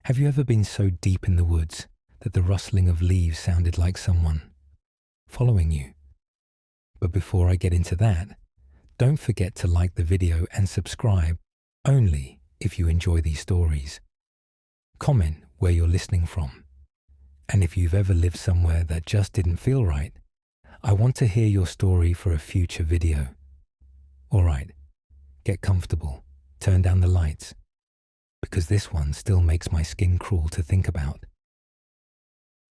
Have you ever been so deep in the woods that the rustling of leaves sounded like someone following you? But before I get into that, don't forget to like the video and subscribe only if you enjoy these stories. Comment where you're listening from. And if you've ever lived somewhere that just didn't feel right, I want to hear your story for a future video. Alright, get comfortable, turn down the lights, because this one still makes my skin crawl to think about.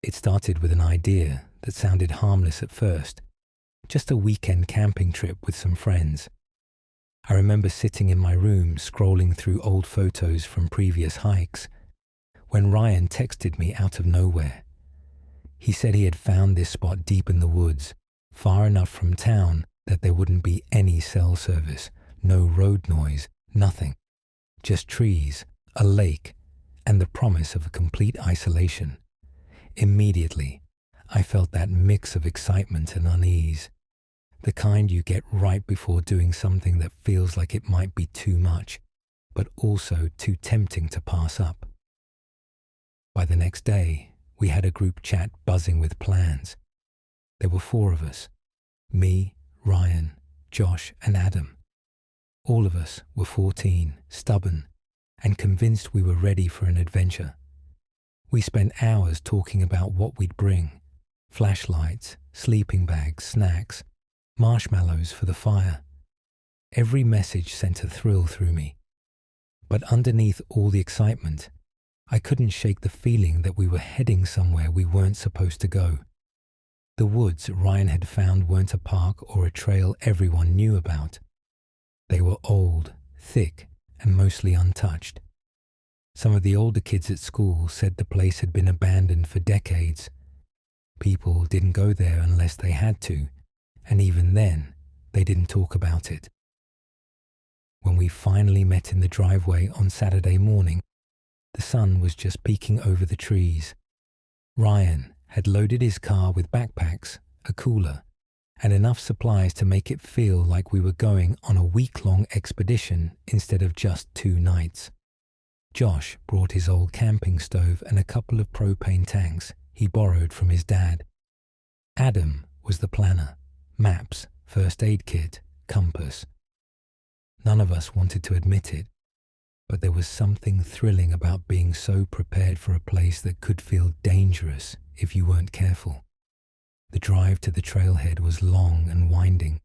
It started with an idea that sounded harmless at first, just a weekend camping trip with some friends. I remember sitting in my room scrolling through old photos from previous hikes when Ryan texted me out of nowhere. He said he had found this spot deep in the woods, far enough from town that there wouldn't be any cell service, no road noise, nothing. Just trees, a lake, and the promise of a complete isolation. Immediately, I felt that mix of excitement and unease, the kind you get right before doing something that feels like it might be too much, but also too tempting to pass up. By the next day, we had a group chat buzzing with plans. There were 4 of us, me, Ryan, Josh, and Adam. All of us were 14, stubborn, and convinced we were ready for an adventure. We spent hours talking about what we'd bring: flashlights, sleeping bags, snacks, marshmallows for the fire. Every message sent a thrill through me. But underneath all the excitement, I couldn't shake the feeling that we were heading somewhere we weren't supposed to go. The woods Ryan had found weren't a park or a trail everyone knew about. They were old, thick, and mostly untouched. Some of the older kids at school said the place had been abandoned for decades. People didn't go there unless they had to, and even then, they didn't talk about it. When we finally met in the driveway on Saturday morning, the sun was just peeking over the trees. Ryan had loaded his car with backpacks, a cooler, and enough supplies to make it feel like we were going on a week-long expedition instead of just 2 nights. Josh brought his old camping stove and a couple of propane tanks he borrowed from his dad. Adam was the planner: maps, first aid kit, compass. None of us wanted to admit it, but there was something thrilling about being so prepared for a place that could feel dangerous if you weren't careful. The drive to the trailhead was long and winding.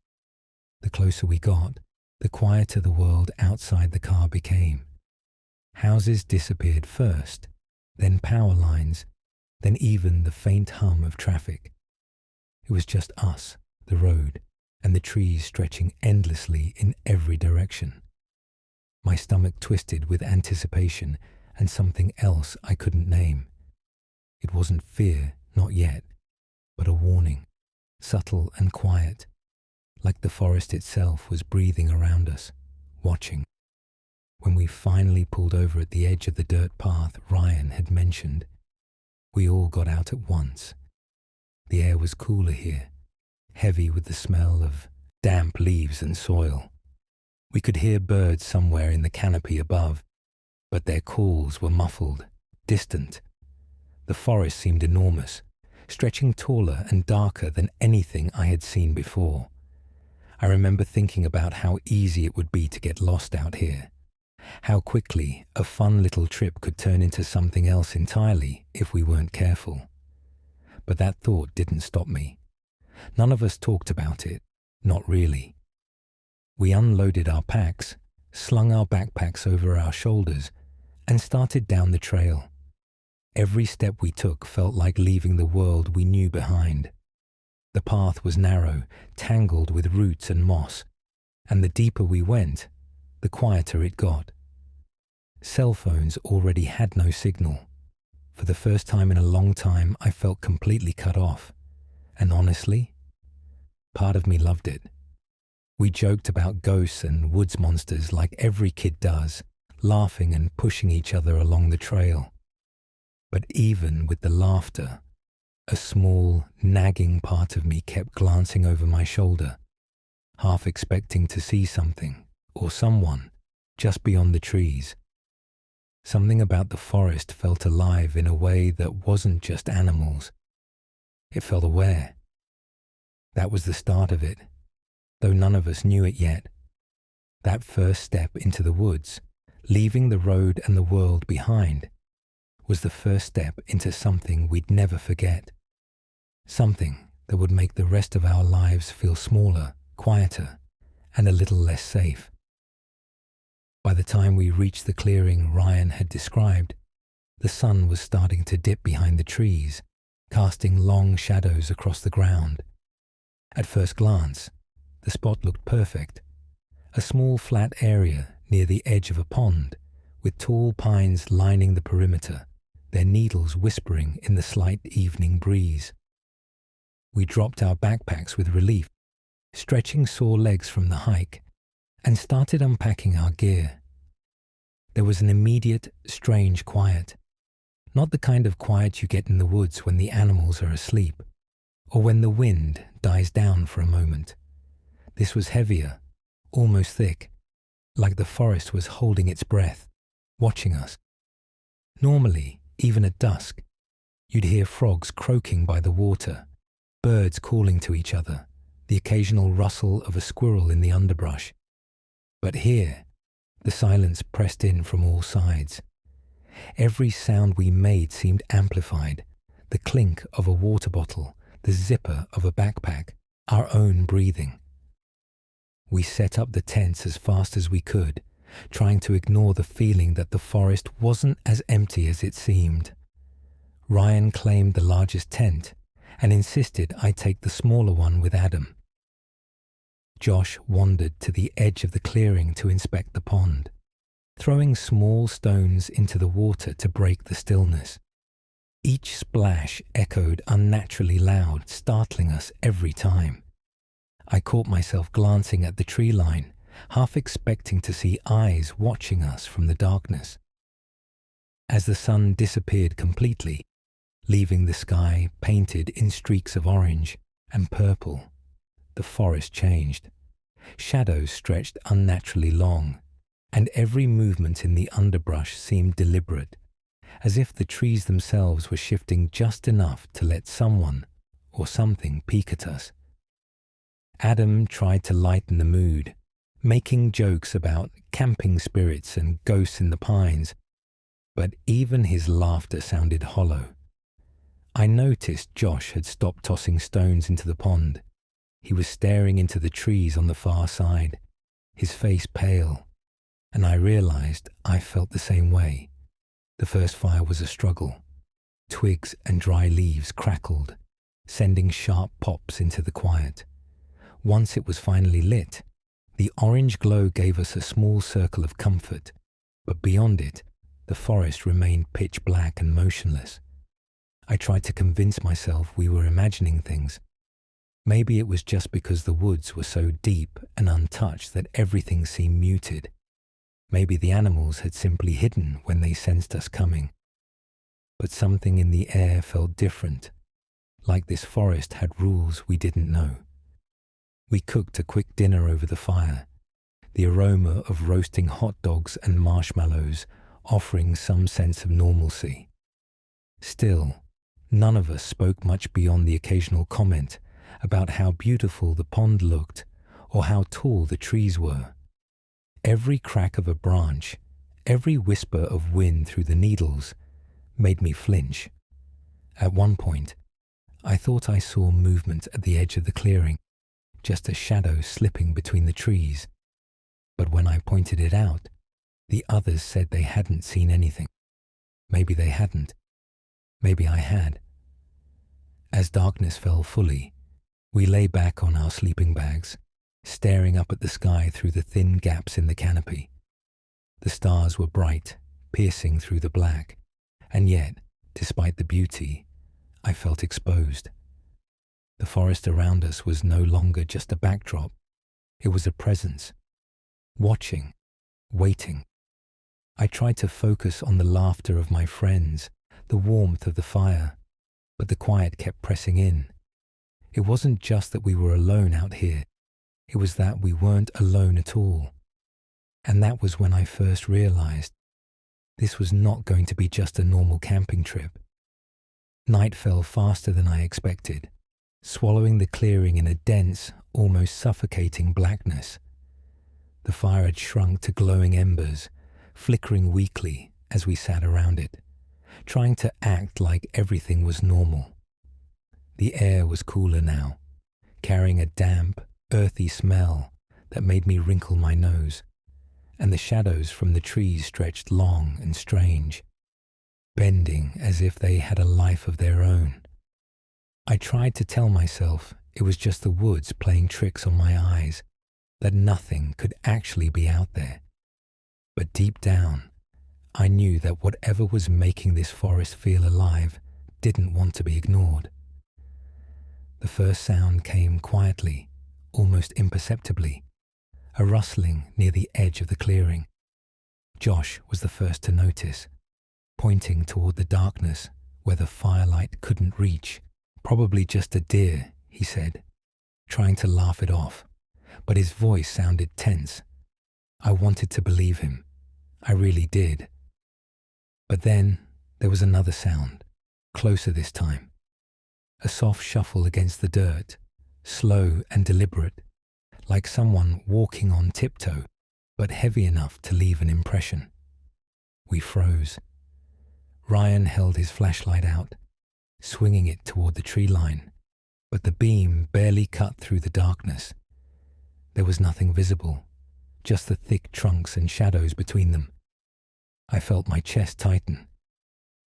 The closer we got, the quieter the world outside the car became. Houses disappeared first, then power lines, then even the faint hum of traffic. It was just us, the road, and the trees stretching endlessly in every direction. My stomach twisted with anticipation and something else I couldn't name. It wasn't fear, not yet, but a warning, subtle and quiet, like the forest itself was breathing around us, watching. When we finally pulled over at the edge of the dirt path Ryan had mentioned, we all got out at once. The air was cooler here, heavy with the smell of damp leaves and soil. We could hear birds somewhere in the canopy above, but their calls were muffled, distant. The forest seemed enormous, stretching taller and darker than anything I had seen before. I remember thinking about how easy it would be to get lost out here, how quickly a fun little trip could turn into something else entirely if we weren't careful. But that thought didn't stop me. None of us talked about it, not really. We unloaded our packs, slung our backpacks over our shoulders, and started down the trail. Every step we took felt like leaving the world we knew behind. The path was narrow, tangled with roots and moss, and the deeper we went, the quieter it got. Cell phones already had no signal. For the first time in a long time, I felt completely cut off. And honestly, part of me loved it. We joked about ghosts and woods monsters like every kid does, laughing and pushing each other along the trail. But even with the laughter, a small, nagging part of me kept glancing over my shoulder, half expecting to see something or someone just beyond the trees. Something about the forest felt alive in a way that wasn't just animals. It felt aware. That was the start of it, though none of us knew it yet. That first step into the woods, leaving the road and the world behind, was the first step into something we'd never forget. Something that would make the rest of our lives feel smaller, quieter, and a little less safe. By the time we reached the clearing Ryan had described, the sun was starting to dip behind the trees, casting long shadows across the ground. At first glance, the spot looked perfect. A small flat area near the edge of a pond, with tall pines lining the perimeter, their needles whispering in the slight evening breeze. We dropped our backpacks with relief, stretching sore legs from the hike, and started unpacking our gear. There was an immediate, strange quiet. Not the kind of quiet you get in the woods when the animals are asleep, or when the wind dies down for a moment. This was heavier, almost thick, like the forest was holding its breath, watching us. Normally, even at dusk, you'd hear frogs croaking by the water, birds calling to each other, the occasional rustle of a squirrel in the underbrush. But here, the silence pressed in from all sides. Every sound we made seemed amplified, the clink of a water bottle, the zipper of a backpack, our own breathing. We set up the tents as fast as we could, trying to ignore the feeling that the forest wasn't as empty as it seemed. Ryan claimed the largest tent and insisted I take the smaller one with Adam. Josh wandered to the edge of the clearing to inspect the pond, throwing small stones into the water to break the stillness. Each splash echoed unnaturally loud, startling us every time. I caught myself glancing at the tree line, half expecting to see eyes watching us from the darkness. As the sun disappeared completely, leaving the sky painted in streaks of orange and purple, the forest changed. Shadows stretched unnaturally long, and every movement in the underbrush seemed deliberate, as if the trees themselves were shifting just enough to let someone or something peek at us. Adam tried to lighten the mood, making jokes about camping spirits and ghosts in the pines, but even his laughter sounded hollow. I noticed Josh had stopped tossing stones into the pond. He was staring into the trees on the far side, his face pale, and I realized I felt the same way. The first fire was a struggle. Twigs and dry leaves crackled, sending sharp pops into the quiet. Once it was finally lit, the orange glow gave us a small circle of comfort, but beyond it, the forest remained pitch black and motionless. I tried to convince myself we were imagining things. Maybe it was just because the woods were so deep and untouched that everything seemed muted. Maybe the animals had simply hidden when they sensed us coming. But something in the air felt different, like this forest had rules we didn't know. We cooked a quick dinner over the fire, the aroma of roasting hot dogs and marshmallows offering some sense of normalcy. Still, none of us spoke much beyond the occasional comment about how beautiful the pond looked or how tall the trees were. Every crack of a branch, every whisper of wind through the needles made me flinch. At one point, I thought I saw movement at the edge of the clearing, just a shadow slipping between the trees. But when I pointed it out, the others said they hadn't seen anything. Maybe they hadn't. Maybe I had. As darkness fell fully, we lay back on our sleeping bags, staring up at the sky through the thin gaps in the canopy. The stars were bright, piercing through the black, and yet, despite the beauty, I felt exposed. The forest around us was no longer just a backdrop. It was a presence, watching, waiting. I tried to focus on the laughter of my friends, the warmth of the fire, but the quiet kept pressing in. It wasn't just that we were alone out here. It was that we weren't alone at all. And that was when I first realized This was not going to be just a normal camping trip. Night fell faster than I expected, swallowing the clearing in a dense, almost suffocating blackness. The fire had shrunk to glowing embers, flickering weakly as we sat around it, trying to act like everything was normal. The air was cooler now, carrying a damp, earthy smell that made me wrinkle my nose, and the shadows from the trees stretched long and strange, bending as if they had a life of their own. I tried to tell myself it was just the woods playing tricks on my eyes, that nothing could actually be out there. But deep down, I knew that whatever was making this forest feel alive didn't want to be ignored. The first sound came quietly, almost imperceptibly, a rustling near the edge of the clearing. Josh was the first to notice, pointing toward the darkness where the firelight couldn't reach. "Probably just a deer," he said, trying to laugh it off, but his voice sounded tense. I wanted to believe him. I really did. But then there was another sound, closer this time. A soft shuffle against the dirt, slow and deliberate, like someone walking on tiptoe, but heavy enough to leave an impression. We froze. Ryan held his flashlight out, swinging it toward the tree line, but the beam barely cut through the darkness. There was nothing visible, just the thick trunks and shadows between them. I felt my chest tighten.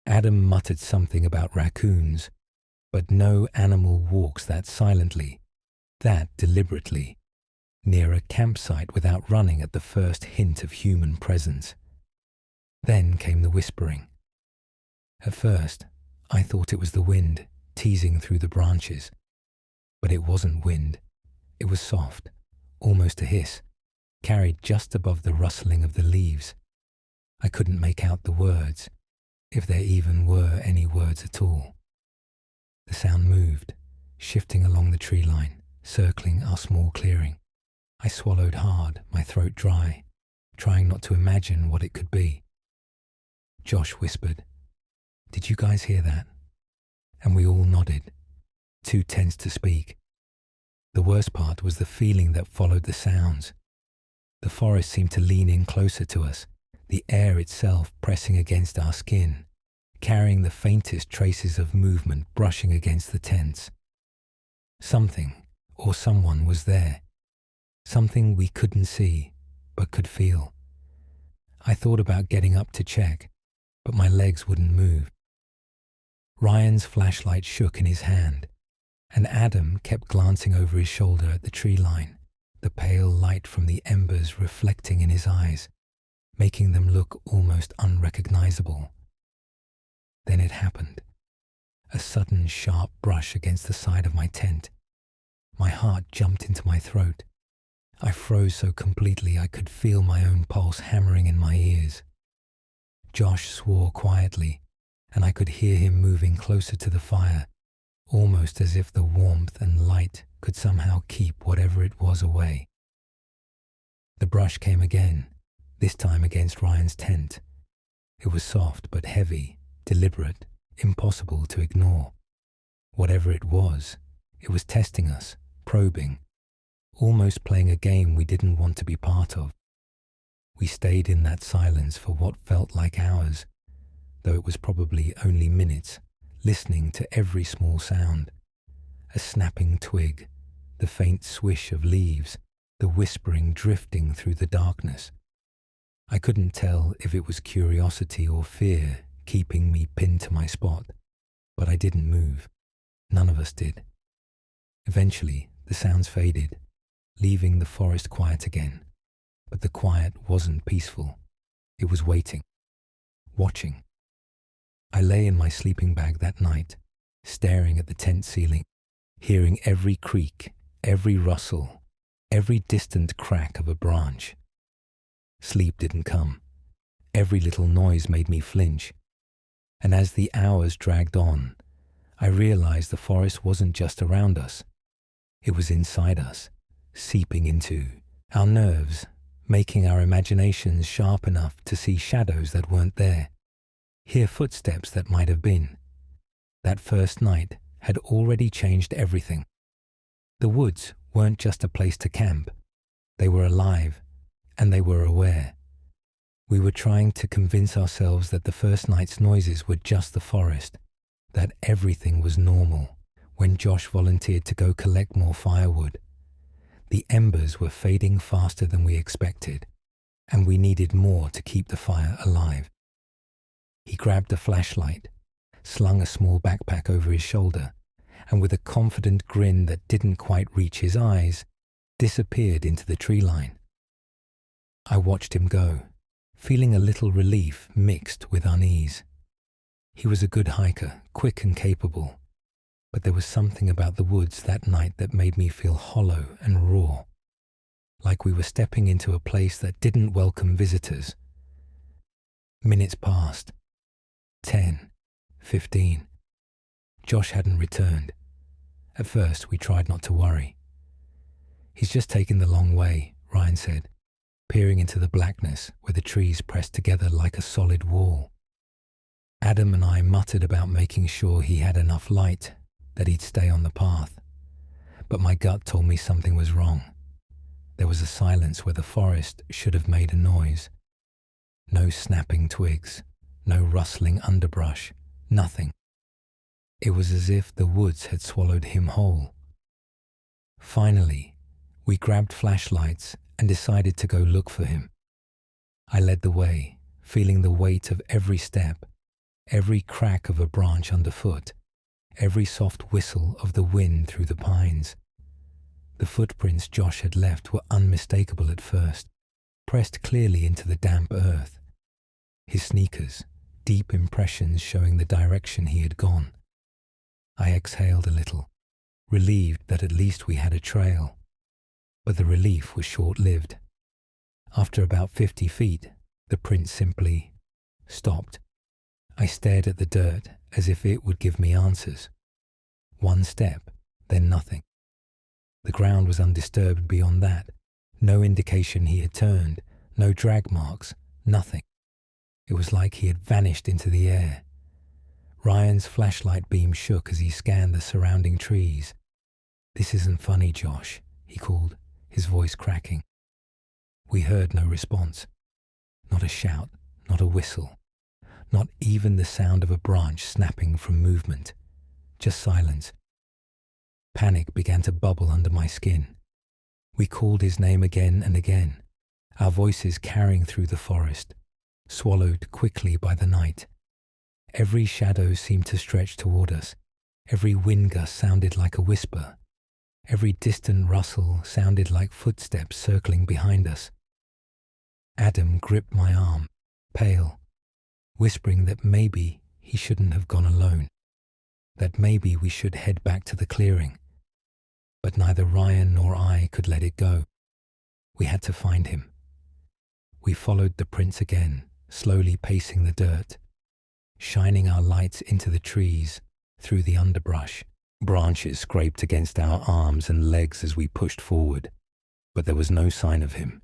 Adam muttered something about raccoons, but no animal walks that silently, that deliberately, near a campsite without running at the first hint of human presence. Then came the whispering. At first, I thought it was the wind teasing through the branches, but it wasn't wind. It was soft, almost a hiss, carried just above the rustling of the leaves. I couldn't make out the words, if there even were any words at all. The sound moved, shifting along the tree line, circling our small clearing. I swallowed hard, my throat dry, trying not to imagine what it could be. Josh whispered, "Did you guys hear that?" And we all nodded, too tense to speak. The worst part was the feeling that followed the sounds. The forest seemed to lean in closer to us, the air itself pressing against our skin, carrying the faintest traces of movement brushing against the tents. Something or someone was there, something we couldn't see but could feel. I thought about getting up to check, but my legs wouldn't move. Ryan's flashlight shook in his hand, and Adam kept glancing over his shoulder at the tree line, the pale light from the embers reflecting in his eyes, making them look almost unrecognizable. Then it happened. A sudden sharp brush against the side of my tent. My heart jumped into my throat. I froze so completely I could feel my own pulse hammering in my ears. Josh swore quietly, and I could hear him moving closer to the fire, almost as if the warmth and light could somehow keep whatever it was away. The brush came again, this time against Ryan's tent. It was soft but heavy, deliberate, impossible to ignore. Whatever it was testing us, probing, almost playing a game we didn't want to be part of. We stayed in that silence for what felt like hours, though it was probably only minutes, listening to every small sound. A snapping twig, the faint swish of leaves, the whispering drifting through the darkness. I couldn't tell if it was curiosity or fear keeping me pinned to my spot, but I didn't move. None of us did. Eventually, the sounds faded, leaving the forest quiet again. But the quiet wasn't peaceful. It was waiting, watching. I lay in my sleeping bag that night, staring at the tent ceiling, hearing every creak, every rustle, every distant crack of a branch. Sleep didn't come. Every little noise made me flinch. And as the hours dragged on, I realized the forest wasn't just around us. It was inside us, seeping into our nerves, making our imaginations sharp enough to see shadows that weren't there, hear footsteps that might have been. That first night had already changed everything. The woods weren't just a place to camp. They were alive, and they were aware. We were trying to convince ourselves that the first night's noises were just the forest, that everything was normal when Josh volunteered to go collect more firewood. The embers were fading faster than we expected, and we needed more to keep the fire alive. He grabbed a flashlight, slung a small backpack over his shoulder, and with a confident grin that didn't quite reach his eyes, disappeared into the tree line. I watched him go, feeling a little relief mixed with unease. He was a good hiker, quick and capable, but there was something about the woods that night that made me feel hollow and raw, like we were stepping into a place that didn't welcome visitors. Minutes passed. 10, 15. Josh hadn't returned. At first, we tried not to worry. "He's just taken the long way," Ryan said, peering into the blackness where the trees pressed together like a solid wall. Adam and I muttered about making sure he had enough light, that he'd stay on the path. But my gut told me something was wrong. There was a silence where the forest should have made a noise. No snapping twigs, no rustling underbrush, nothing. It was as if the woods had swallowed him whole. Finally, we grabbed flashlights and decided to go look for him. I led the way, feeling the weight of every step, every crack of a branch underfoot, every soft whistle of the wind through the pines. The footprints Josh had left were unmistakable at first, pressed clearly into the damp earth. His sneakers, deep impressions showing the direction he had gone. I exhaled a little, relieved that at least we had a trail. But the relief was short-lived. After about 50 feet, the print simply stopped. I stared at the dirt as if it would give me answers. One step, then nothing. The ground was undisturbed beyond that. No indication he had turned, no drag marks, nothing. It was like he had vanished into the air. Ryan's flashlight beam shook as he scanned the surrounding trees. "This isn't funny, Josh," he called, his voice cracking. We heard no response. Not a shout, not a whistle, not even the sound of a branch snapping from movement. Just silence. Panic began to bubble under my skin. We called his name again and again, our voices carrying through the forest, swallowed quickly by the night. Every shadow seemed to stretch toward us. Every wind gust sounded like a whisper. Every distant rustle sounded like footsteps circling behind us. Adam gripped my arm, pale, whispering that maybe he shouldn't have gone alone, that maybe we should head back to the clearing. But neither Ryan nor I could let it go. We had to find him. We followed the prints again, slowly pacing the dirt, shining our lights into the trees, through the underbrush. Branches scraped against our arms and legs as we pushed forward, but there was no sign of him.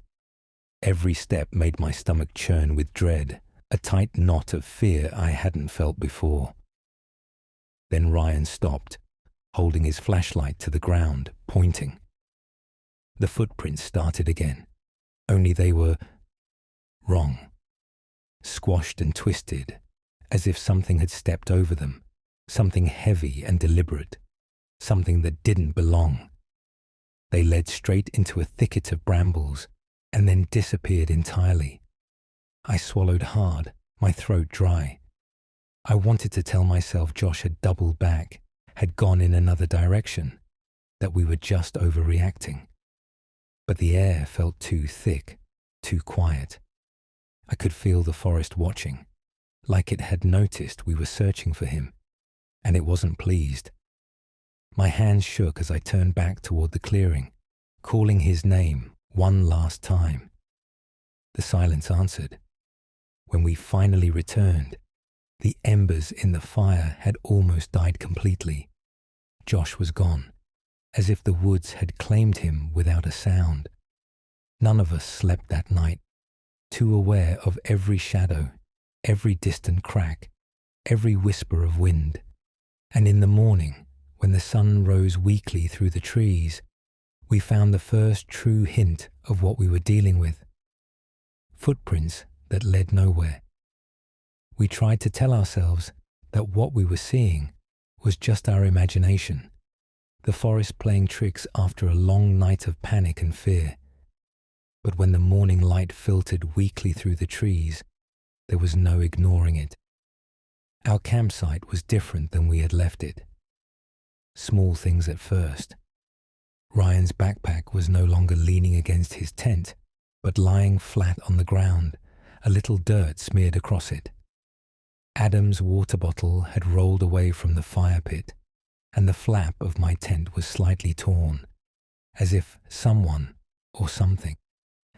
Every step made my stomach churn with dread, a tight knot of fear I hadn't felt before. Then Ryan stopped, holding his flashlight to the ground, pointing. The footprints started again, only they were wrong, squashed and twisted, as if something had stepped over them, something heavy and deliberate, something that didn't belong. They led straight into a thicket of brambles and then disappeared entirely. I swallowed hard, my throat dry. I wanted to tell myself Josh had doubled back, had gone in another direction, that we were just overreacting. But the air felt too thick, too quiet. I could feel the forest watching, like it had noticed we were searching for him, and it wasn't pleased. My hands shook as I turned back toward the clearing, calling his name one last time. The silence answered. When we finally returned, the embers in the fire had almost died completely. Josh was gone, as if the woods had claimed him without a sound. None of us slept that night, too aware of every shadow, every distant crack, every whisper of wind. And in the morning, when the sun rose weakly through the trees, we found the first true hint of what we were dealing with. Footprints that led nowhere. We tried to tell ourselves that what we were seeing was just our imagination, the forest playing tricks after a long night of panic and fear. But when the morning light filtered weakly through the trees, there was no ignoring it. Our campsite was different than we had left it. Small things at first. Ryan's backpack was no longer leaning against his tent, but lying flat on the ground, a little dirt smeared across it. Adam's water bottle had rolled away from the fire pit, and the flap of my tent was slightly torn, as if someone or something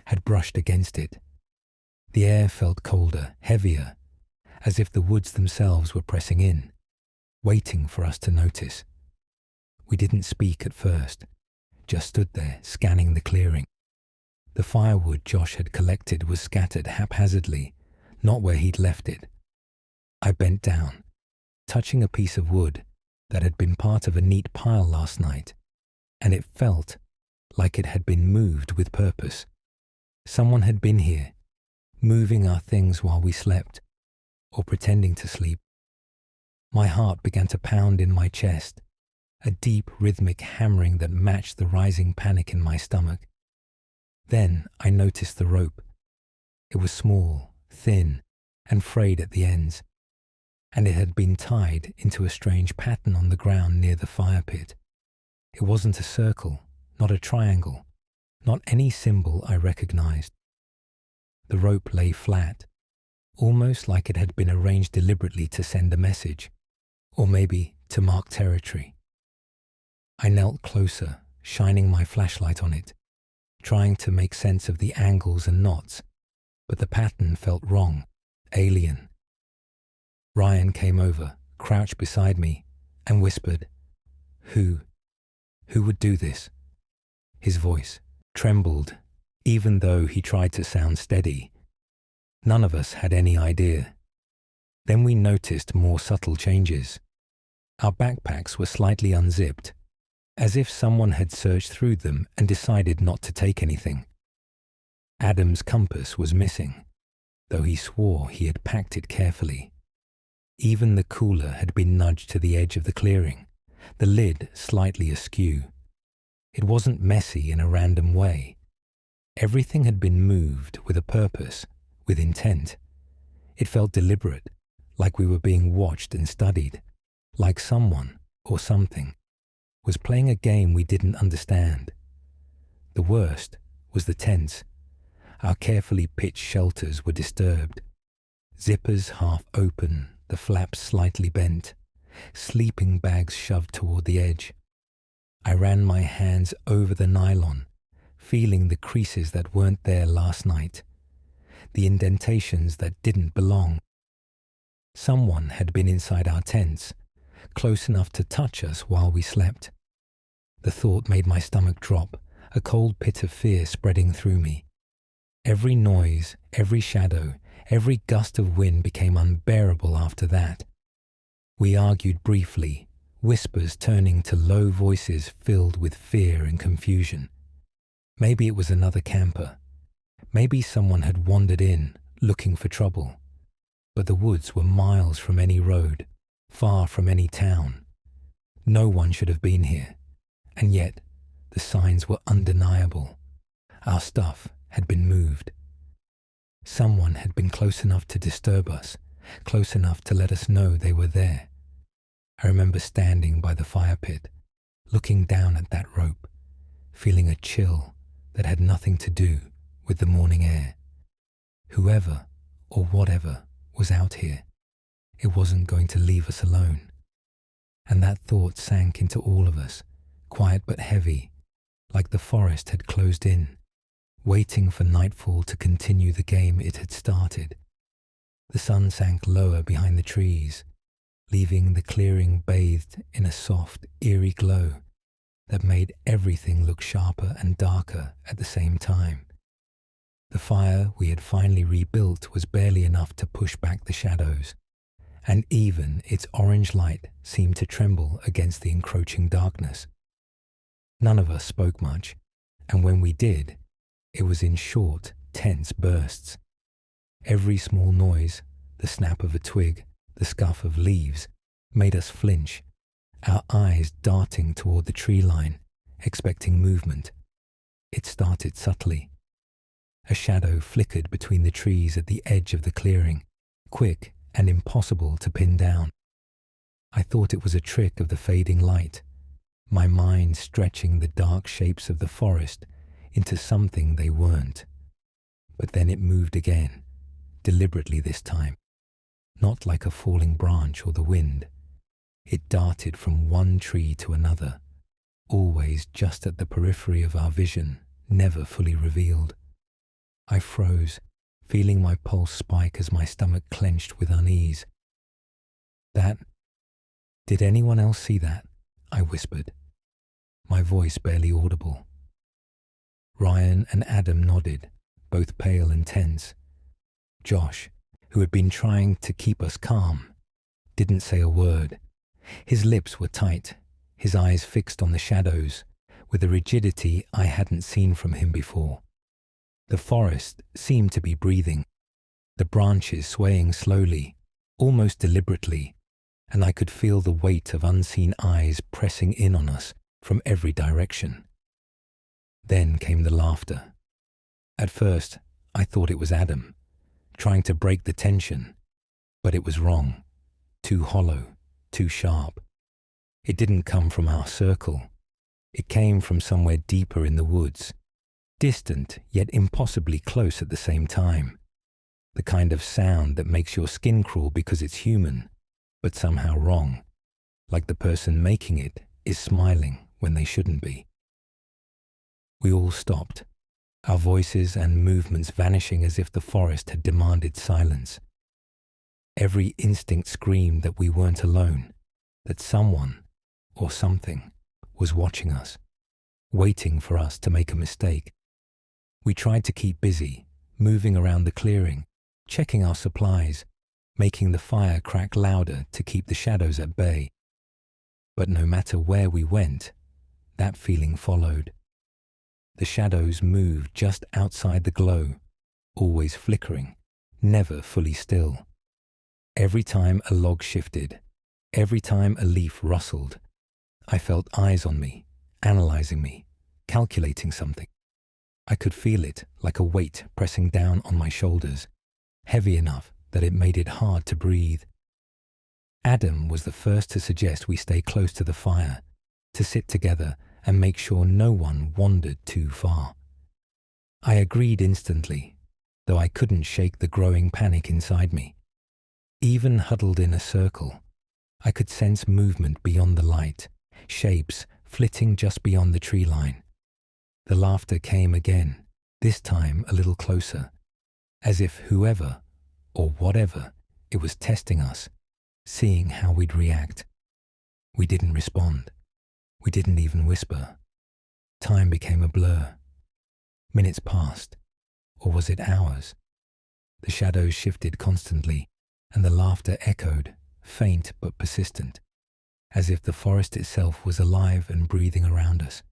had brushed against it. The air felt colder, heavier, as if the woods themselves were pressing in, waiting for us to notice. We didn't speak at first, just stood there scanning the clearing. The firewood Josh had collected was scattered haphazardly, not where he'd left it. I bent down, touching a piece of wood that had been part of a neat pile last night, and it felt like it had been moved with purpose. Someone had been here, moving our things while we slept, or pretending to sleep. My heart began to pound in my chest, a deep rhythmic hammering that matched the rising panic in my stomach. Then I noticed the rope. It was small, thin, and frayed at the ends, and it had been tied into a strange pattern on the ground near the fire pit. It wasn't a circle, not a triangle, not any symbol I recognized. The rope lay flat, almost like it had been arranged deliberately to send a message, or maybe to mark territory. I knelt closer, shining my flashlight on it, trying to make sense of the angles and knots, but the pattern felt wrong, alien. Ryan came over, crouched beside me, and whispered, Who would do this?" His voice trembled, even though he tried to sound steady. None of us had any idea. Then we noticed more subtle changes. Our backpacks were slightly unzipped, as if someone had searched through them and decided not to take anything. Adam's compass was missing, though he swore he had packed it carefully. Even the cooler had been nudged to the edge of the clearing, the lid slightly askew. It wasn't messy in a random way. Everything had been moved with a purpose, with intent. It felt deliberate, like we were being watched and studied, like someone or something was playing a game we didn't understand. The worst was the tents. Our carefully pitched shelters were disturbed. Zippers half open, the flaps slightly bent, sleeping bags shoved toward the edge. I ran my hands over the nylon, feeling the creases that weren't there last night, the indentations that didn't belong. Someone had been inside our tents, close enough to touch us while we slept. The thought made my stomach drop, a cold pit of fear spreading through me. Every noise, every shadow, every gust of wind became unbearable after that. We argued briefly, whispers turning to low voices filled with fear and confusion. Maybe it was another camper. Maybe someone had wandered in, looking for trouble. But the woods were miles from any road, far from any town. No one should have been here. And yet, the signs were undeniable. Our stuff had been moved. Someone had been close enough to disturb us, close enough to let us know they were there. I remember standing by the fire pit, looking down at that rope, feeling a chill that had nothing to do with the morning air. Whoever or whatever was out here, it wasn't going to leave us alone. And that thought sank into all of us, quiet but heavy, like the forest had closed in, waiting for nightfall to continue the game it had started. The sun sank lower behind the trees, leaving the clearing bathed in a soft, eerie glow that made everything look sharper and darker at the same time. The fire we had finally rebuilt was barely enough to push back the shadows, and even its orange light seemed to tremble against the encroaching darkness. None of us spoke much, and when we did, it was in short, tense bursts. Every small noise, the snap of a twig, the scuff of leaves, made us flinch, our eyes darting toward the tree line, expecting movement. It started subtly. A shadow flickered between the trees at the edge of the clearing, quick and impossible to pin down. I thought it was a trick of the fading light, my mind stretching the dark shapes of the forest into something they weren't. But then it moved again, deliberately this time, not like a falling branch or the wind. It darted from one tree to another, always just at the periphery of our vision, never fully revealed. I froze, feeling my pulse spike as my stomach clenched with unease. Did anyone else see that? I whispered, my voice barely audible. Ryan and Adam nodded, both pale and tense. Josh, who had been trying to keep us calm, didn't say a word. His lips were tight, his eyes fixed on the shadows, with a rigidity I hadn't seen from him before. The forest seemed to be breathing, the branches swaying slowly, almost deliberately, and I could feel the weight of unseen eyes pressing in on us from every direction. Then came the laughter. At first, I thought it was Adam, trying to break the tension, but it was wrong, too hollow, too sharp. It didn't come from our circle. It came from somewhere deeper in the woods, distant yet impossibly close at the same time. The kind of sound that makes your skin crawl because it's human, but somehow wrong, like the person making it is smiling when they shouldn't be. We all stopped, our voices and movements vanishing as if the forest had demanded silence. Every instinct screamed that we weren't alone, that someone or something was watching us, waiting for us to make a mistake. We tried to keep busy, moving around the clearing, checking our supplies, making the fire crack louder to keep the shadows at bay. But no matter where we went, that feeling followed. The shadows moved just outside the glow, always flickering, never fully still. Every time a log shifted, every time a leaf rustled, I felt eyes on me, analyzing me, calculating something. I could feel it like a weight pressing down on my shoulders, heavy enough that it made it hard to breathe. Adam was the first to suggest we stay close to the fire, to sit together and make sure no one wandered too far. I agreed instantly, though I couldn't shake the growing panic inside me. Even huddled in a circle, I could sense movement beyond the light, shapes flitting just beyond the tree line. The laughter came again, this time a little closer, as if whoever or whatever it was testing us, seeing how we'd react. We didn't respond. We didn't even whisper. Time became a blur. Minutes passed, or was it hours? The shadows shifted constantly, and the laughter echoed, faint but persistent, as if the forest itself was alive and breathing around us.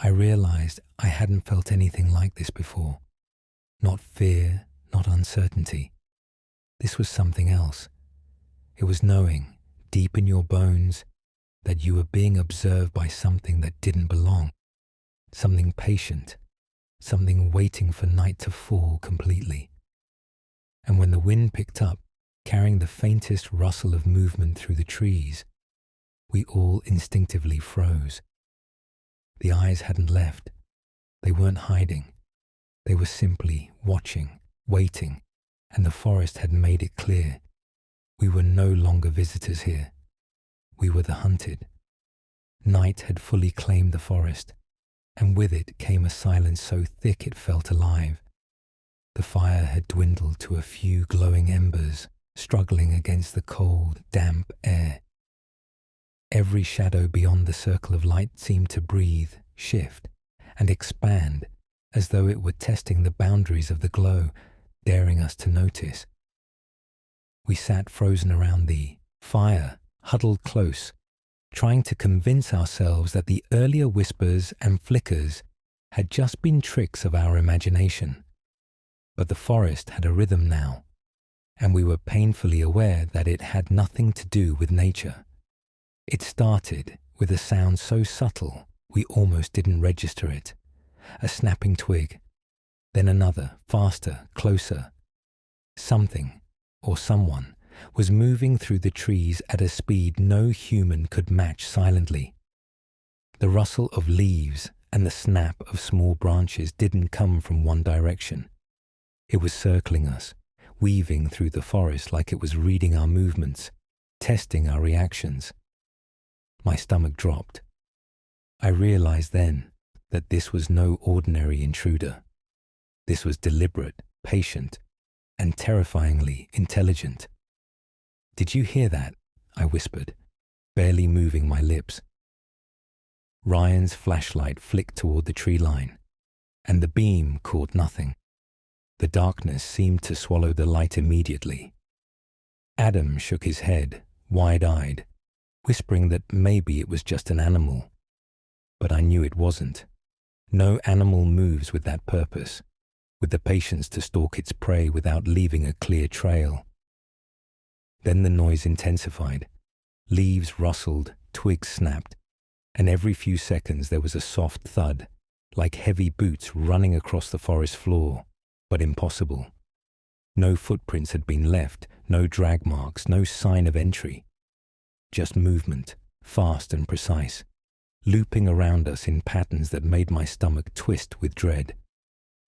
I realized I hadn't felt anything like this before. Not fear, not uncertainty. This was something else. It was knowing, deep in your bones, that you were being observed by something that didn't belong, something patient, something waiting for night to fall completely. And when the wind picked up, carrying the faintest rustle of movement through the trees, we all instinctively froze. The eyes hadn't left. They weren't hiding. They were simply watching, waiting, and the forest had made it clear. We were no longer visitors here. We were the hunted. Night had fully claimed the forest, and with it came a silence so thick it felt alive. The fire had dwindled to a few glowing embers, struggling against the cold, damp air. Every shadow beyond the circle of light seemed to breathe, shift, and expand as though it were testing the boundaries of the glow, daring us to notice. We sat frozen around the fire, huddled close, trying to convince ourselves that the earlier whispers and flickers had just been tricks of our imagination. But the forest had a rhythm now, and we were painfully aware that it had nothing to do with nature. It started with a sound so subtle we almost didn't register it. A snapping twig, then another, faster, closer. Something, or someone, was moving through the trees at a speed no human could match silently. The rustle of leaves and the snap of small branches didn't come from one direction. It was circling us, weaving through the forest like it was reading our movements, testing our reactions. My stomach dropped. I realized then that this was no ordinary intruder. This was deliberate, patient, and terrifyingly intelligent. "Did you hear that?" I whispered, barely moving my lips. Ryan's flashlight flicked toward the tree line, and the beam caught nothing. The darkness seemed to swallow the light immediately. Adam shook his head, wide-eyed, whispering that maybe it was just an animal. But I knew it wasn't. No animal moves with that purpose, with the patience to stalk its prey without leaving a clear trail. Then the noise intensified. Leaves rustled, twigs snapped, and every few seconds there was a soft thud, like heavy boots running across the forest floor, but impossible. No footprints had been left, no drag marks, no sign of entry. Just movement, fast and precise, looping around us in patterns that made my stomach twist with dread.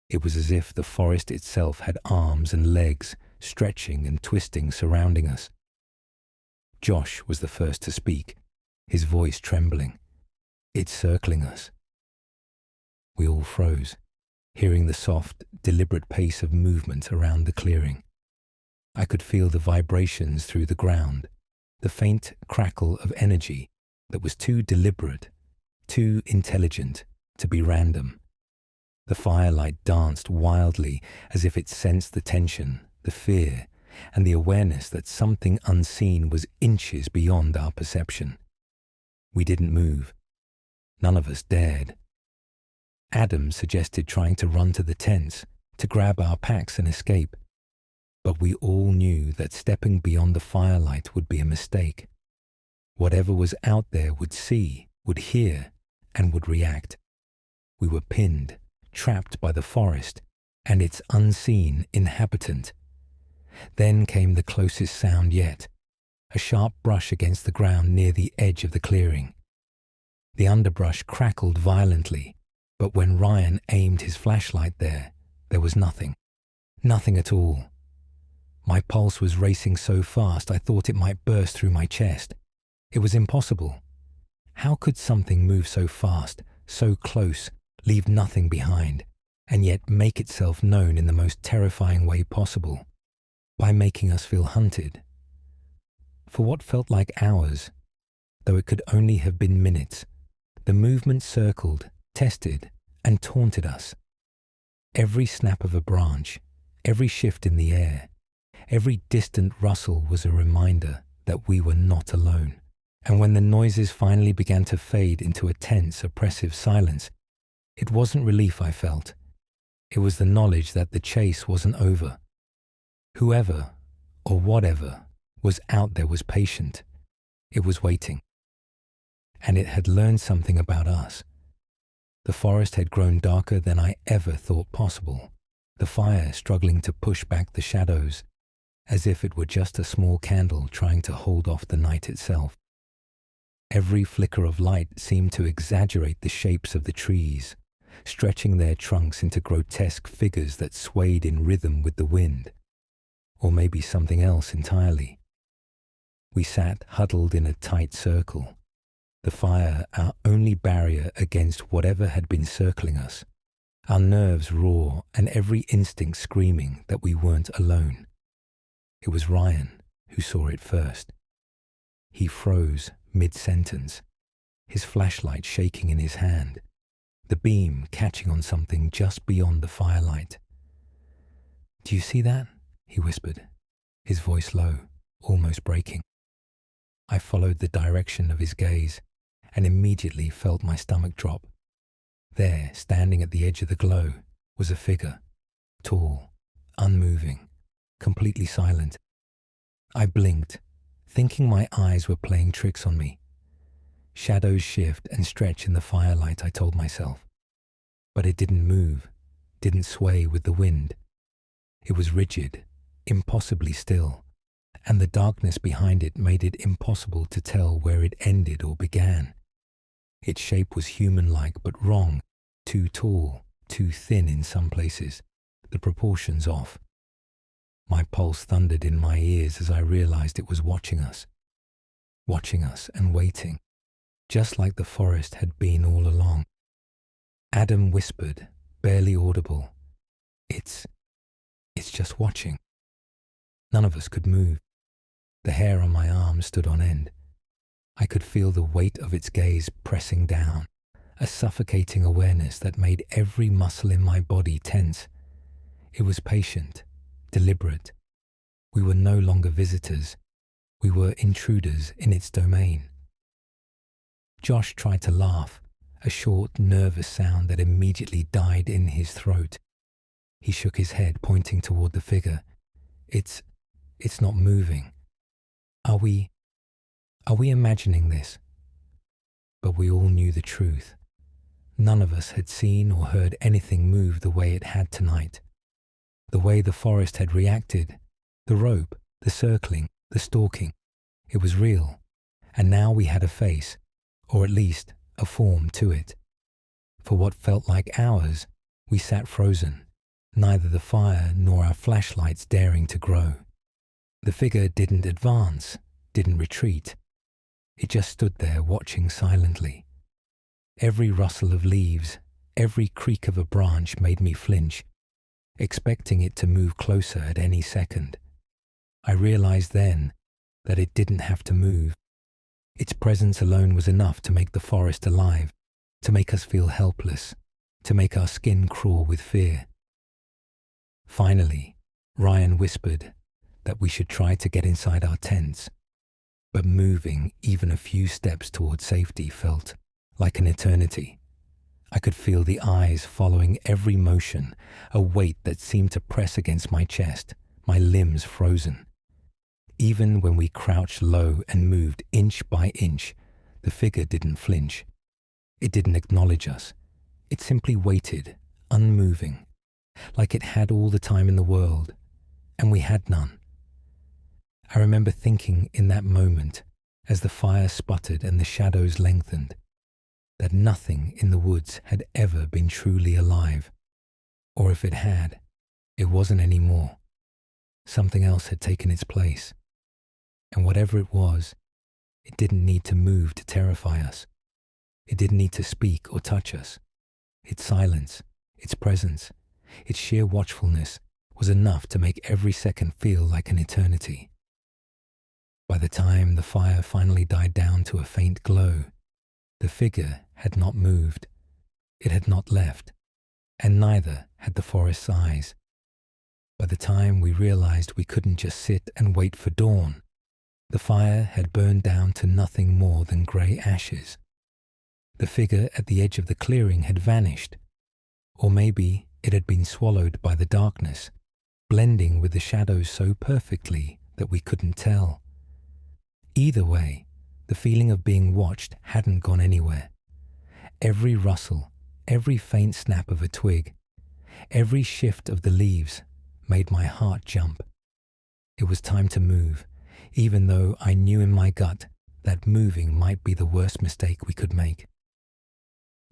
It was as if the forest itself had arms and legs, stretching and twisting, surrounding us. Josh was the first to speak, his voice trembling. "It's circling us." We all froze, hearing the soft, deliberate pace of movement around the clearing. I could feel the vibrations through the ground, the faint crackle of energy that was too deliberate, too intelligent to be random. The firelight danced wildly as if it sensed the tension, the fear, and the awareness that something unseen was inches beyond our perception. We didn't move. None of us dared. Adam suggested trying to run to the tents, to grab our packs and escape. But we all knew that stepping beyond the firelight would be a mistake. Whatever was out there would see, would hear, and would react. We were pinned, trapped by the forest and its unseen inhabitant. Then came the closest sound yet, a sharp brush against the ground near the edge of the clearing. The underbrush crackled violently, but when Ryan aimed his flashlight there was nothing. Nothing at all. My pulse was racing so fast I thought it might burst through my chest. It was impossible. How could something move so fast, so close, leave nothing behind, and yet make itself known in the most terrifying way possible, by making us feel hunted? For what felt like hours, though it could only have been minutes, the movement circled, tested, and taunted us. Every snap of a branch, every shift in the air, every distant rustle was a reminder that we were not alone. And when the noises finally began to fade into a tense, oppressive silence, it wasn't relief I felt. It was the knowledge that the chase wasn't over. Whoever, or whatever, was out there was patient. It was waiting. And it had learned something about us. The forest had grown darker than I ever thought possible, the fire struggling to push back the shadows, as if it were just a small candle trying to hold off the night itself. Every flicker of light seemed to exaggerate the shapes of the trees, stretching their trunks into grotesque figures that swayed in rhythm with the wind, or maybe something else entirely. We sat huddled in a tight circle, the fire our only barrier against whatever had been circling us, our nerves raw and every instinct screaming that we weren't alone. It was Ryan who saw it first. He froze mid-sentence, his flashlight shaking in his hand, the beam catching on something just beyond the firelight. "Do you see that?" he whispered, his voice low, almost breaking. I followed the direction of his gaze and immediately felt my stomach drop. There, standing at the edge of the glow, was a figure, tall, unmoving, completely silent. I blinked, thinking my eyes were playing tricks on me. Shadows shift and stretch in the firelight, I told myself. But it didn't move, didn't sway with the wind. It was rigid, impossibly still, and the darkness behind it made it impossible to tell where it ended or began. Its shape was human-like but wrong, too tall, too thin in some places, the proportions off. My pulse thundered in my ears as I realized it was watching us and waiting, just like the forest had been all along. Adam whispered, barely audible, It's just watching." None of us could move. The hair on my arm stood on end. I could feel the weight of its gaze pressing down, a suffocating awareness that made every muscle in my body tense. It was patient, deliberate. We were no longer visitors. We were intruders in its domain. Josh tried to laugh, a short, nervous sound that immediately died in his throat. He shook his head, pointing toward the figure. It's not moving. Are we imagining this?" But we all knew the truth. None of us had seen or heard anything move the way it had tonight. The way the forest had reacted, the rope, the circling, the stalking. It was real, and now we had a face, or at least a form to it. For what felt like hours, we sat frozen, neither the fire nor our flashlights daring to grow. The figure didn't advance, didn't retreat. It just stood there watching silently. Every rustle of leaves, every creak of a branch made me flinch, expecting it to move closer at any second. I realized then that it didn't have to move. Its presence alone was enough to make the forest alive, to make us feel helpless, to make our skin crawl with fear. Finally, Ryan whispered that we should try to get inside our tents, but moving even a few steps toward safety felt like an eternity. I could feel the eyes following every motion, a weight that seemed to press against my chest, my limbs frozen. Even when we crouched low and moved inch by inch, the figure didn't flinch. It didn't acknowledge us. It simply waited, unmoving, like it had all the time in the world, and we had none. I remember thinking in that moment, as the fire sputtered and the shadows lengthened, that nothing in the woods had ever been truly alive. Or if it had, it wasn't anymore. Something else had taken its place. And whatever it was, it didn't need to move to terrify us. It didn't need to speak or touch us. Its silence, its presence, its sheer watchfulness was enough to make every second feel like an eternity. By the time the fire finally died down to a faint glow, the figure had not moved. It had not left, and neither had the forest's eyes. By the time we realized we couldn't just sit and wait for dawn, the fire had burned down to nothing more than grey ashes. The figure at the edge of the clearing had vanished, or maybe it had been swallowed by the darkness, blending with the shadows so perfectly that we couldn't tell. Either way, the feeling of being watched hadn't gone anywhere. Every rustle, every faint snap of a twig, every shift of the leaves made my heart jump. It was time to move, even though I knew in my gut that moving might be the worst mistake we could make.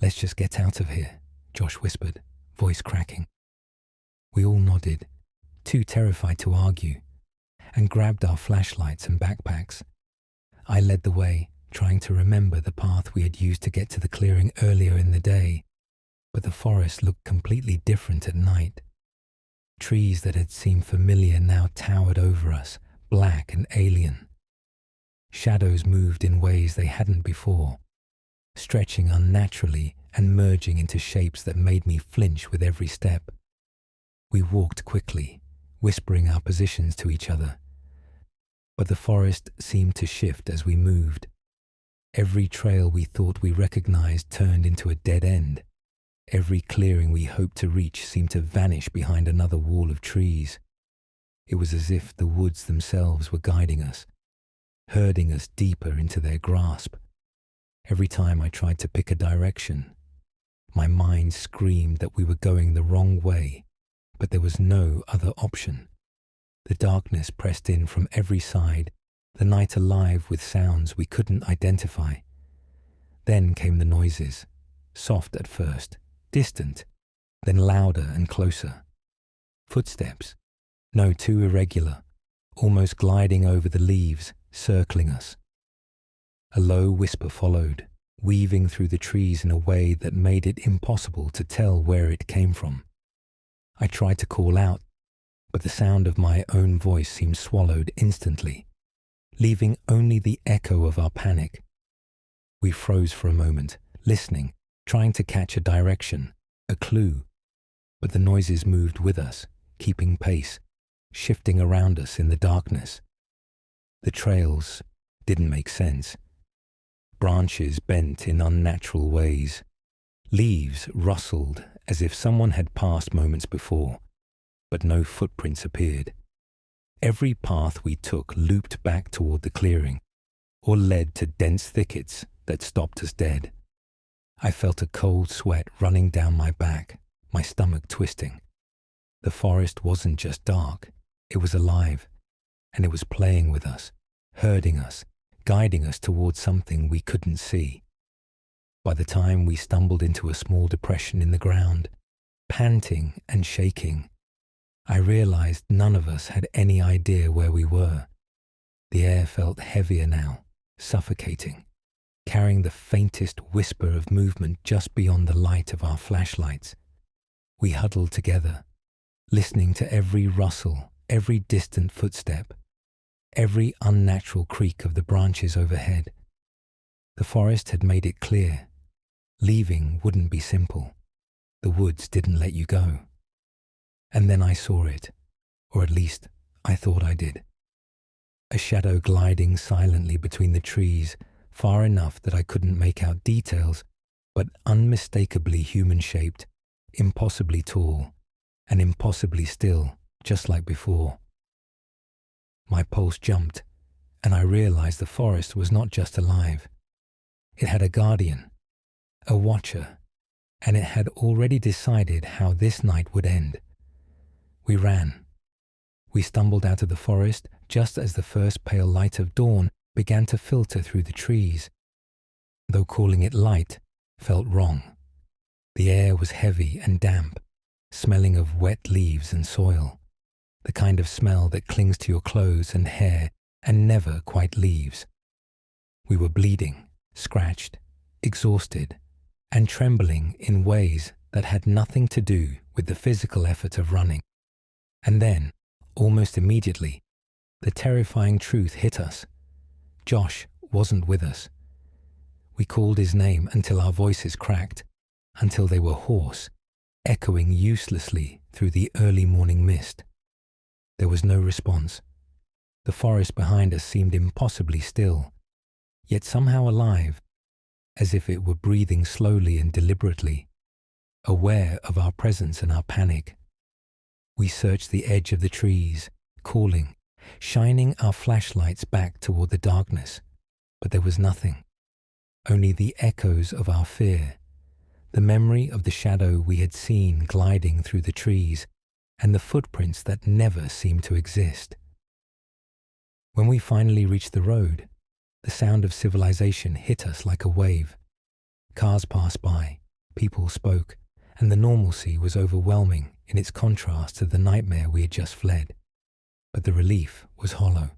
"Let's just get out of here," Josh whispered, voice cracking. We all nodded, too terrified to argue, and grabbed our flashlights and backpacks. I led the way, trying to remember the path we had used to get to the clearing earlier in the day, but the forest looked completely different at night. Trees that had seemed familiar now towered over us, black and alien. Shadows moved in ways they hadn't before, stretching unnaturally and merging into shapes that made me flinch with every step. We walked quickly, whispering our positions to each other. But the forest seemed to shift as we moved. Every trail we thought we recognized turned into a dead end. Every clearing we hoped to reach seemed to vanish behind another wall of trees. It was as if the woods themselves were guiding us, herding us deeper into their grasp. Every time I tried to pick a direction, my mind screamed that we were going the wrong way, but there was no other option. The darkness pressed in from every side, the night alive with sounds we couldn't identify. Then came the noises, soft at first, distant, then louder and closer. Footsteps, no too irregular, almost gliding over the leaves, circling us. A low whisper followed, weaving through the trees in a way that made it impossible to tell where it came from. I tried to call out, but the sound of my own voice seemed swallowed instantly, leaving only the echo of our panic. We froze for a moment, listening, trying to catch a direction, a clue, but the noises moved with us, keeping pace, shifting around us in the darkness. The trails didn't make sense. Branches bent in unnatural ways. Leaves rustled as if someone had passed moments before, but no footprints appeared. Every path we took looped back toward the clearing, or led to dense thickets that stopped us dead. I felt a cold sweat running down my back, my stomach twisting. The forest wasn't just dark, it was alive, and it was playing with us, herding us, guiding us towards something we couldn't see. By the time we stumbled into a small depression in the ground, panting and shaking, I realized none of us had any idea where we were. The air felt heavier now, suffocating, carrying the faintest whisper of movement just beyond the light of our flashlights. We huddled together, listening to every rustle, every distant footstep, every unnatural creak of the branches overhead. The forest had made it clear. Leaving wouldn't be simple. The woods didn't let you go. And then I saw it, or at least I thought I did. A shadow gliding silently between the trees, far enough that I couldn't make out details, but unmistakably human-shaped, impossibly tall, and impossibly still, just like before. My pulse jumped, and I realized the forest was not just alive. It had a guardian, a watcher, and it had already decided how this night would end. We ran. We stumbled out of the forest just as the first pale light of dawn began to filter through the trees. Though calling it light felt wrong. The air was heavy and damp, smelling of wet leaves and soil, the kind of smell that clings to your clothes and hair and never quite leaves. We were bleeding, scratched, exhausted, and trembling in ways that had nothing to do with the physical effort of running. And then, almost immediately, the terrifying truth hit us. Josh wasn't with us. We called his name until our voices cracked, until they were hoarse, echoing uselessly through the early morning mist. There was no response. The forest behind us seemed impossibly still, yet somehow alive, as if it were breathing slowly and deliberately, aware of our presence and our panic. We searched the edge of the trees, calling, shining our flashlights back toward the darkness, but there was nothing, only the echoes of our fear, the memory of the shadow we had seen gliding through the trees, and the footprints that never seemed to exist. When we finally reached the road, the sound of civilization hit us like a wave. Cars passed by, people spoke, and the normalcy was overwhelming in its contrast to the nightmare we had just fled. But the relief was hollow.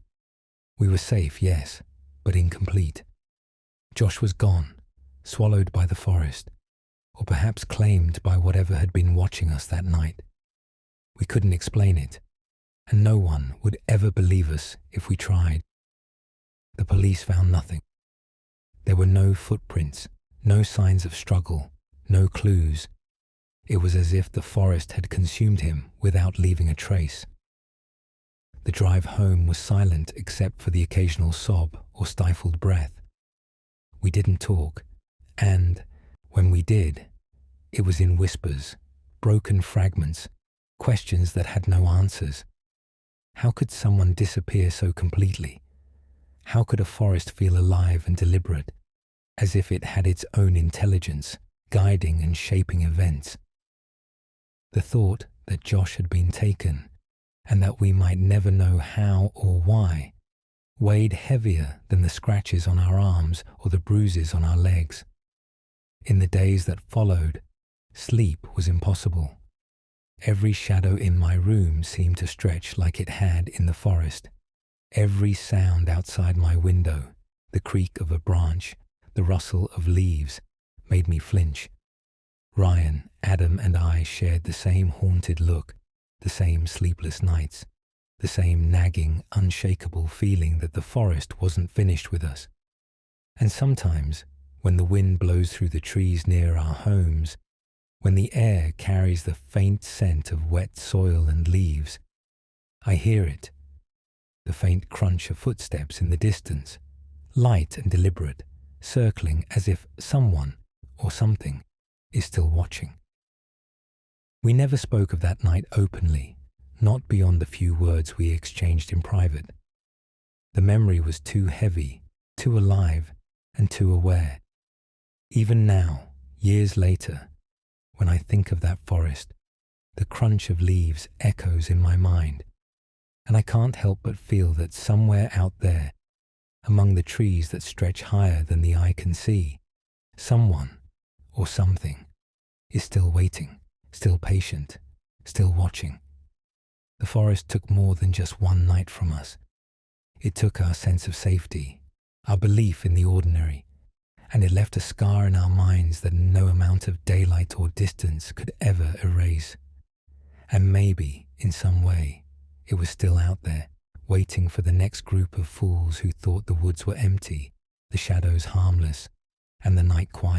We were safe, yes, but incomplete. Josh was gone, swallowed by the forest, or perhaps claimed by whatever had been watching us that night. We couldn't explain it, and no one would ever believe us if we tried. The police found nothing. There were no footprints, No signs of struggle, no clues. It was as if the forest had consumed him without leaving a trace. The drive home was silent except for the occasional sob or stifled breath. We didn't talk, and when we did, it was in whispers, broken fragments, questions that had no answers. How could someone disappear so completely? How could a forest feel alive and deliberate, as if it had its own intelligence, guiding and shaping events? The thought that Josh had been taken, and that we might never know how or why, weighed heavier than the scratches on our arms or the bruises on our legs. In the days that followed, sleep was impossible. Every shadow in my room seemed to stretch like it had in the forest. Every sound outside my window, the creak of a branch, the rustle of leaves, made me flinch. Ryan, Adam, and I shared the same haunted look, the same sleepless nights, the same nagging, unshakable feeling that the forest wasn't finished with us. And sometimes, when the wind blows through the trees near our homes, when the air carries the faint scent of wet soil and leaves, I hear it, the faint crunch of footsteps in the distance, light and deliberate, circling as if someone or something is still watching. We never spoke of that night openly, not beyond the few words we exchanged in private. The memory was too heavy, too alive, and too aware. Even now, years later, when I think of that forest, the crunch of leaves echoes in my mind, and I can't help but feel that somewhere out there, among the trees that stretch higher than the eye can see, someone or something is still waiting, still patient, still watching. The forest took more than just one night from us. It took our sense of safety, our belief in the ordinary, and it left a scar in our minds that no amount of daylight or distance could ever erase. And maybe, in some way, it was still out there, waiting for the next group of fools who thought the woods were empty, the shadows harmless, and the night quiet.